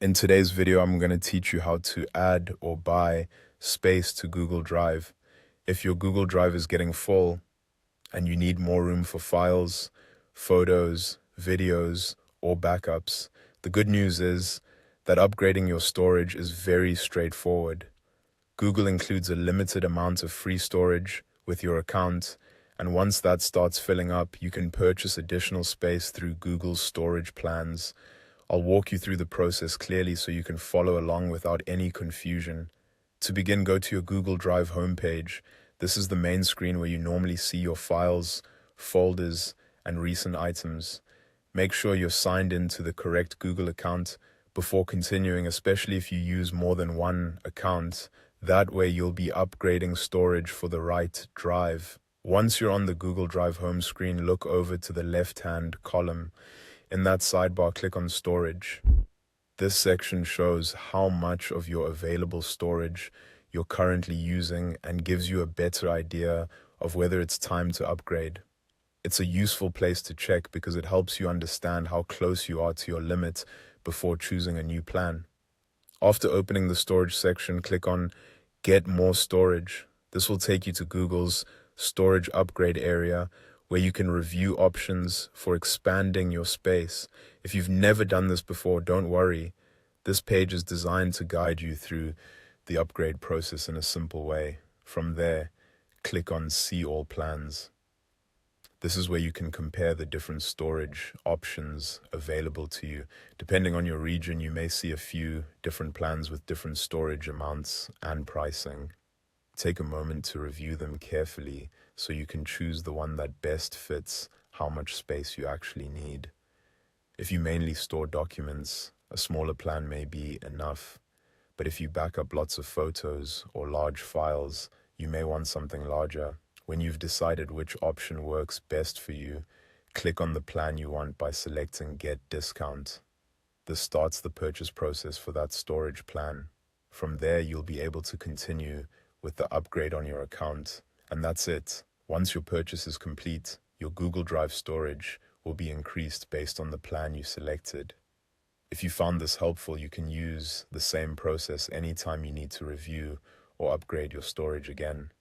In today's video, I'm going to teach you how to add or buy space to Google Drive. If your Google Drive is getting full and you need more room for files, photos, videos, or backups, the good news is that upgrading your storage is very straightforward. Google includes a limited amount of free storage with your account, and once that starts filling up, you can purchase additional space through Google's storage plans. I'll walk you through the process clearly so you can follow along without any confusion. To begin, go to your Google Drive homepage. This is the main screen where you normally see your files, folders, and recent items. Make sure you're signed in to the correct Google account before continuing, especially if you use more than one account. That way you'll be upgrading storage for the right drive. Once you're on the Google Drive home screen, look over to the left-hand column. In that sidebar, click on Storage. This section shows how much of your available storage you're currently using and gives you a better idea of whether it's time to upgrade. It's a useful place to check because it helps you understand how close you are to your limit before choosing a new plan. After opening the storage section, click on Get More Storage. This will take you to Google's storage upgrade area, where you can review options for expanding your space. If you've never done this before, don't worry. This page is designed to guide you through the upgrade process in a simple way. From there, click on See All Plans. This is where you can compare the different storage options available to you. Depending on your region, you may see a few different plans with different storage amounts and pricing. Take a moment to review them carefully so you can choose the one that best fits how much space you actually need. If you mainly store documents, a smaller plan may be enough. But if you back up lots of photos or large files, you may want something larger. When you've decided which option works best for you, click on the plan you want by selecting Get Discount. This starts the purchase process for that storage plan. From there, you'll be able to continue with the upgrade on your account. And that's it. Once your purchase is complete, your Google Drive storage will be increased based on the plan you selected. If you found this helpful, you can use the same process anytime you need to review or upgrade your storage again.